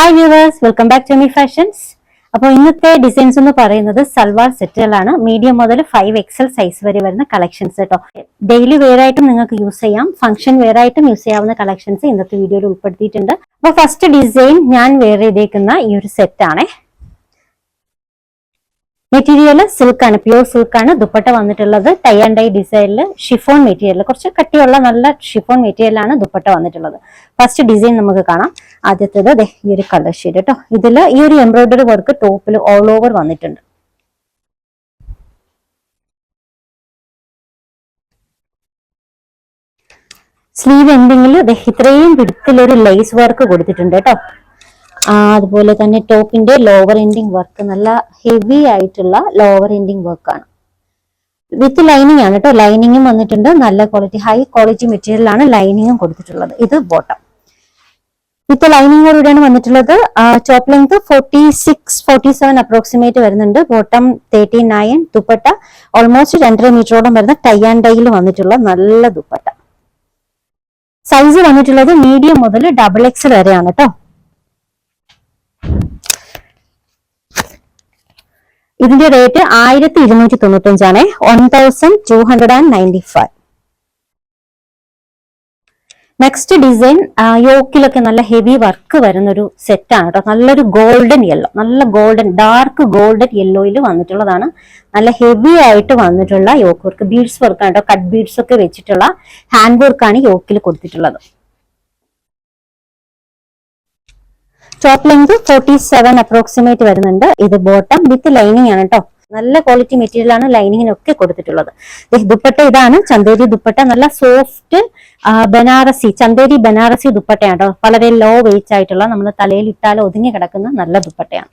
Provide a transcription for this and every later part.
Hi viewers, welcome back to me fashions. അപ്പോൾ ഇന്നത്തെ designs എന്ന് പറയുന്നത് സൽവാർ സെറ്റുകളാണ്. മീഡിയം മുതൽ 5XL സൈസ് വരെ വരുന്ന കളക്ഷൻസ് കേട്ടോ. ഡെയിലി വെയർ ആയിട്ടും നിങ്ങൾക്ക് യൂസ് ചെയ്യാം, ഫംഗ്ഷൻ വെയർ ആയിട്ടും യൂസ് ചെയ്യാവുന്ന കളക്ഷൻസ് ഇന്നത്തെ വീഡിയോയിൽ ഉൾപ്പെടുത്തിയിട്ടുണ്ട്. അപ്പോൾ ഫസ്റ്റ് ഡിസൈൻ ഞാൻ വെയർ ചെയ്തേക്കുന്ന ഈ ഒരു സെറ്റാണ്. മെറ്റീരിയൽ സിൽക്കാണ്, പ്യൂർ സിൽക്കാണ്. ദുപ്പട്ട വന്നിട്ടുള്ളത് ടൈ ആൻഡ് ഡൈ ഡിസൈനിൽ ഷിഫോൺ മെറ്റീരിയൽ, കുറച്ച് കട്ടിയുള്ള നല്ല ഷിഫോൺ മെറ്റീരിയലാണ് ദുപ്പട്ട വന്നിട്ടുള്ളത്. ഫസ്റ്റ് ഡിസൈൻ നമുക്ക് കാണാം. ആദ്യത്തേത് ഈ ഒരു കളർ ഷെയ്ഡ് കേട്ടോ. ഇതിൽ ഈ ഒരു എംബ്രോയിഡറി വർക്ക് ടോപ്പിൽ ഓൾ ഓവർ വന്നിട്ടുണ്ട്. സ്ലീവ് എൻഡിങ്ങിൽ ഇത്രയും വിടത്തിലൊരു ലേസ് വർക്ക് കൊടുത്തിട്ടുണ്ട് കേട്ടോ. അതുപോലെ തന്നെ ടോപ്പിന്റെ ലോവർ എൻഡിങ് വർക്ക് നല്ല ഹെവി ആയിട്ടുള്ള ലോവർ എൻഡിങ് വർക്കാണ്. വിത്ത് ലൈനിങ് ആണ് കേട്ടോ. ലൈനിങ്ങും വന്നിട്ടുണ്ട്, നല്ല ക്വാളിറ്റി ഹൈ ക്വാളിറ്റി മെറ്റീരിയലാണ് ലൈനിങ്ങും കൊടുത്തിട്ടുള്ളത്. ഇത് ബോട്ടം വിത്ത് ലൈനിങ്ങോടുകൂടിയാണ് വന്നിട്ടുള്ളത്. ടോപ്പ് ലെങ്ത് 46-47 അപ്രോക്സിമേറ്റ് വരുന്നുണ്ട്. ബോട്ടം 39. ദുപ്പട്ട ഓൾമോസ്റ്റ് 2.5 മീറ്ററോളം വരുന്ന ടൈ ആൻഡ് ഡൈയിൽ വന്നിട്ടുള്ള നല്ല ദുപ്പട്ട. സൈസ് വന്നിട്ടുള്ളത് മീഡിയം മുതൽ XXL വരെയാണ് കേട്ടോ. ഇതിന്റെ റേറ്റ് 1295 1295. നെക്സ്റ്റ് ഡിസൈൻ യോക്കിലൊക്കെ നല്ല ഹെവി വർക്ക് വരുന്ന ഒരു സെറ്റാണ് കേട്ടോ. നല്ലൊരു ഗോൾഡൻ യെല്ലോ, നല്ല ഗോൾഡൻ ഡാർക്ക് ഗോൾഡൻ യെല്ലോയിൽ വന്നിട്ടുള്ളതാണ്. നല്ല ഹെവി ആയിട്ട് വന്നിട്ടുള്ള യോക്ക് വർക്ക്, ബീഡ്സ് വർക്കാണ് കേട്ടോ. കട്ട് ബീഡ്സ് ഒക്കെ വെച്ചിട്ടുള്ള ഹാൻഡ് വർക്കാണ് യോക്കിൽ കൊടുത്തിട്ടുള്ളത്. ടോപ്പ് ലെങ്ത് 47 അപ്രോക്സിമേറ്റ് വരുന്നുണ്ട്. ഇത് ബോട്ടം വിത്ത് ലൈനിങ് ആണ് കേട്ടോ. നല്ല ക്വാളിറ്റി മെറ്റീരിയൽ ആണ് ലൈനിങ്ങിനൊക്കെ കൊടുത്തിട്ടുള്ളത്. ദുപ്പട്ട ഇതാണ് ചന്തേരി ദുപ്പട്ട. നല്ല സോഫ്റ്റ് ബനാറസി, ചന്തേരി ബനാറസി ദുപ്പട്ടയാണ് കേട്ടോ. വളരെ ലോ വെയിറ്റ് ആയിട്ടുള്ള, നമ്മൾ തലയിൽ ഇട്ടാലോ ഒതുങ്ങി കിടക്കുന്ന നല്ല ദുപ്പട്ടയാണ്.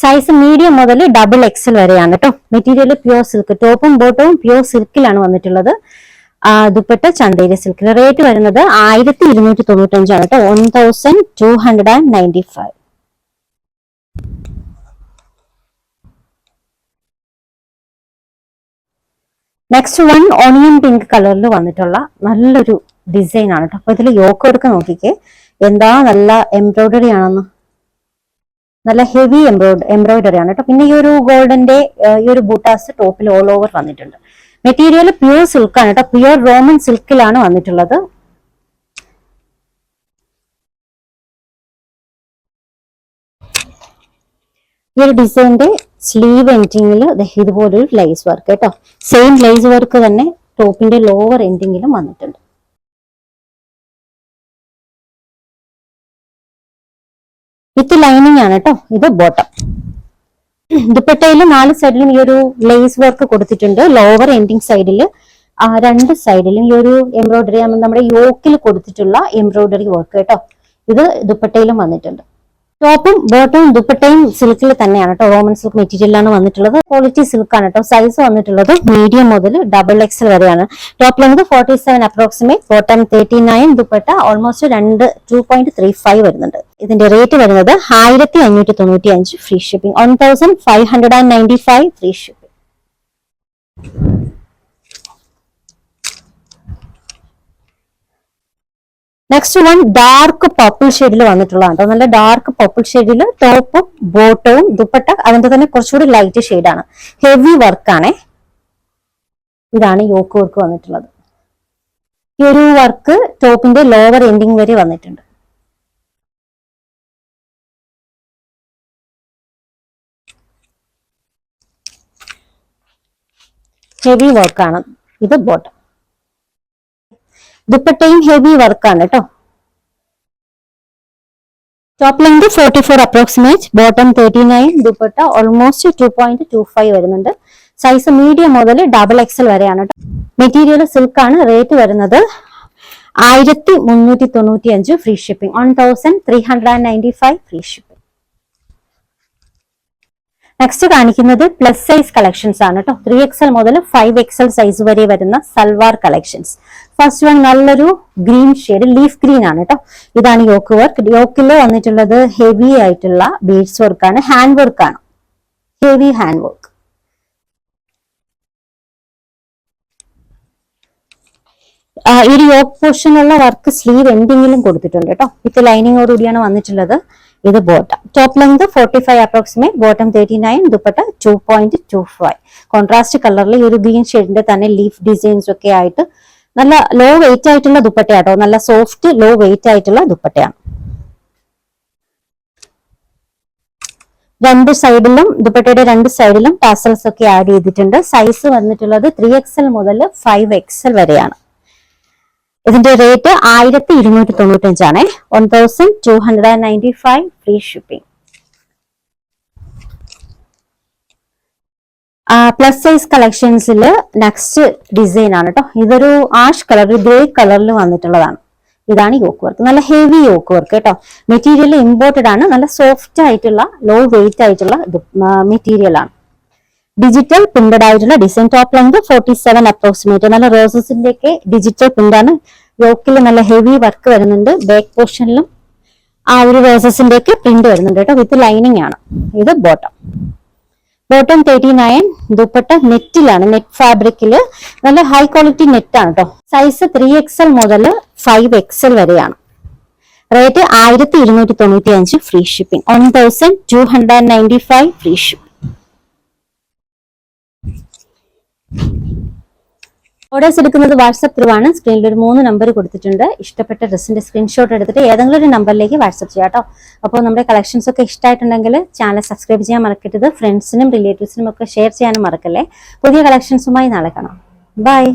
സൈസ് മീഡിയം മുതൽ XXL വരെയാണ് കേട്ടോ. മെറ്റീരിയൽ പ്യൂർ സിൽക്ക്, ടോപ്പും ബോട്ടവും പ്യൂർ സിൽക്കിലാണ് വന്നിട്ടുള്ളത്. ദുപ്പട്ട ചന്തേരി സിൽക്കിൽ. റേറ്റ് വരുന്നത് 1295 കേട്ടോ. 1295. നെക്സ്റ്റ് വൺ ഓണിയൻ പിങ്ക് കളറിൽ വന്നിട്ടുള്ള നല്ലൊരു ഡിസൈൻ ആണ് കേട്ടോ. അപ്പൊ ഇതിൽ യോക്ക് വർക്ക് നോക്കിക്കേ, എന്താ നല്ല എംബ്രോയിഡറി ആണെന്ന്. നല്ല ഹെവി എംബ്രോയിഡറി ആണ് കേട്ടോ. പിന്നെ ഈ ഒരു ഗോൾഡന്റെ ഈ ഒരു ബൂട്ടാസ് ടോപ്പിൽ ഓൾ ഓവർ വന്നിട്ടുണ്ട്. മെറ്റീരിയൽ പ്യൂർ സിൽക്കാണ് കേട്ടോ. പ്യൂർ റോമൻ സിൽക്കിലാണ് വന്നിട്ടുള്ളത്. ഈ ഒരു ഡിസൈനിന്റെ സ്ലീവ് എൻഡിങ്ങിൽ ഇതുപോലൊരു ലേസ് വർക്ക് കേട്ടോ. സെയിം ലേസ് വർക്ക് തന്നെ ടോപ്പിന്റെ ലോവർ എൻഡിങ്ങിലും വന്നിട്ടുണ്ട്. വിത്ത് ലൈനിങ് ആണ് കേട്ടോ. ഇത് ബോട്ടം. ദുപ്പട്ടയിൽ 4 സൈഡിലും ഈ ഒരു ലേസ് വർക്ക് കൊടുത്തിട്ടുണ്ട്. ലോവർ എൻഡിങ് സൈഡിൽ 2 സൈഡിലും ഈ ഒരു എംബ്രോയിഡറി, നമ്മുടെ യോക്കിൽ കൊടുത്തിട്ടുള്ള എംബ്രോയിഡറി വർക്ക് കേട്ടോ. ഇത് ദുപ്പട്ടയിലും വന്നിട്ടുണ്ട്. ടോപ്പും ബോട്ടവും ദുപ്പട്ടയും സിൽക്കിൽ തന്നെയാണ് കേട്ടോ. റോമൻ സിൽക്ക് മെറ്റീരിയലാണ് വന്നിട്ടുള്ളത്. ക്വാളിറ്റി സിൽക്കാണ് കേട്ടോ. സൈസ് വന്നിട്ടുള്ളത് മീഡിയം മുതൽ XXL വരെയാണ്. Top length 47 approximate, bottom 39, dupatta almost 2.35 വരുന്നുണ്ട്. ഇതിന്റെ റേറ്റ് വരുന്നത് 1595 free shipping. 1595 free shipping. Next one dark purple ഷെയ്ഡിൽ വന്നിട്ടുള്ളതാണ്. നല്ല ഡാർക്ക് പർപ്പിൾ ഷെയ്ഡിൽ ടോപ്പും ബോട്ടവും ദുപ്പട്ട അതിന്റെ തന്നെ കുറച്ചുകൂടി ലൈറ്റ് ഷെയ്ഡാണ്. ഹെവി വർക്കാണേ. ഇതാണ് യോക്ക് വർക്ക് വന്നിട്ടുള്ളത്. ഈ ഒരു വർക്ക് ടോപ്പിന്റെ ലോവർ എൻഡിങ് വരെ വന്നിട്ടുണ്ട്. ഹെവി വർക്കാണ്. ഇത് ബോട്ടം. ദുപ്പട്ടയും ഹെവി വർക്കാണ് കേട്ടോ. Top length 44 approximate, bottom 39, dupatta almost 2.25 വരുന്നുണ്ട്. സൈസ് മീഡിയം മുതൽ XXL വരെയാണ് കേട്ടോ. മെറ്റീരിയൽ സിൽക്കാണ്. റേറ്റ് വരുന്നത് 1395 free shipping. 1395 free shipping. Next കാണിക്കുന്നത് പ്ലസ് സൈസ് കളക്ഷൻസ് ആണ് കേട്ടോ. 3XL മുതൽ 5XL സൈസ് വരെ വരുന്ന സൽവാർ കളക്ഷൻസ്. ഫസ്റ്റ് വൺ നല്ലൊരു ഗ്രീൻ ഷെയ്ഡ്, ലീഫ് ഗ്രീൻ ആണ് കേട്ടോ. ഇതാണ് യോക്ക് വർക്ക്. യോക്കിൽ വന്നിട്ടുള്ളത് ഹെവി ആയിട്ടുള്ള ബീഡ്സ് വർക്കാണ്, ഹാൻഡ് വർക്കാണ്, ഹെവി ഹാൻഡ് വർക്ക്. ഈ ഒരു യോക്ക് പോർഷനുള്ള വർക്ക് സ്ലീവ് എന്തെങ്കിലും കൊടുത്തിട്ടുണ്ട് കേട്ടോ. വിത്ത് ലൈനിങ്ങോടുകൂടിയാണ് വന്നിട്ടുള്ളത്. ഇത് bottom. Top length 45 approximate, bottom 39, dupatta 2.25. Contrast കളറിൽ ഈ ഒരു ഗ്രീൻ ഷെയ്ഡിന്റെ തന്നെ ലീഫ് ഡിസൈൻസ് ഒക്കെ ആയിട്ട് നല്ല ലോ വെയിറ്റ് ആയിട്ടുള്ള ദുപ്പട്ടയാട്ടോ. നല്ല സോഫ്റ്റ് ലോ വെയിറ്റ് ആയിട്ടുള്ള ദുപ്പട്ടയാണ്. രണ്ട് സൈഡിലും ദുപ്പട്ടയുടെ രണ്ട് സൈഡിലും ടാസൽസ് ഒക്കെ ആഡ് ചെയ്തിട്ടുണ്ട്. സൈസ് വന്നിട്ടുള്ളത് 3XL മുതൽ 5XL വരെയാണ്. ഇതിന്റെ റേറ്റ് 1295 ആണ്. 1295 ഫ്രീ ഷിപ്പിംഗ്. പ്ലസ് സൈസ് കളക്ഷൻസിൽ നെക്സ്റ്റ് ഡിസൈൻ ആണ് കേട്ടോ. ഇതൊരു ആഷ് കളർ, ഗ്രേ കളറിൽ വന്നിട്ടുള്ളതാണ്. ഇതാണ് യോക്ക് വർക്ക്. നല്ല ഹെവി യോക്ക് വർക്ക് കേട്ടോ. മെറ്റീരിയൽ ഇമ്പോർട്ടഡ് ആണ്. നല്ല സോഫ്റ്റ് ആയിട്ടുള്ള ലോ വെയിറ്റ് ആയിട്ടുള്ള മെറ്റീരിയൽ ആണ്. ഡിജിറ്റൽ പ്രിന്റഡ് ആയിട്ടുള്ള ഡിസൈൻ. Top length 47 approximate. നല്ല റോസസിന്റെ ഒക്കെ ഡിജിറ്റൽ പ്രിന്റ് ആണ്. യോക്കിൽ നല്ല ഹെവി വർക്ക് വരുന്നുണ്ട്. ബാക്ക് പോർഷനിലും ആ ഒരു റോസസിന്റെ ഒക്കെ പ്രിന്റ് വരുന്നുണ്ട് കേട്ടോ. വിത്ത് ലൈനിങ് ആണ്. ഇത് ബോട്ടം. ബോട്ടം 39, ദുപ്പട്ട നെറ്റിലാണ്, നെറ്റ് ഫാബ്രിക്കില് നല്ല ഹൈ ക്വാളിറ്റി നെറ്റ് ആണ് കേട്ടോ. സൈസ് 3XL മുതൽ 5XL വരെയാണ്. Rate 1295 free shipping. 1295 free shipping. Orders എടുക്കുന്നത് വാട്സ്ആപ്പ് ത്രൂ ആണ്. സ്ക്രീനിൽ ഒരു 3 നമ്പർ കൊടുത്തിട്ടുണ്ട്. ഇഷ്ടപ്പെട്ട ഡ്രസ്സിന്റെ സ്ക്രീൻഷോട്ട് എടുത്തിട്ട് ഏതെങ്കിലും ഒരു നമ്പറിലേക്ക് വാട്സ്ആപ്പ് ചെയ്യാം കേട്ടോ. അപ്പോൾ നമ്മുടെ കളക്ഷൻസ് ഒക്കെ ഇഷ്ടമായിട്ടുണ്ടെങ്കിൽ ചാനൽ സബ്സ്ക്രൈബ് ചെയ്യാൻ മറക്കരുത്. ഫ്രണ്ട്സിനും റിലേറ്റീവ്സിനും ഒക്കെ ഷെയർ ചെയ്യാനും മറക്കല്ലേ. പുതിയ കളക്ഷൻസുമായി നാളെ കാണാം. ബൈ.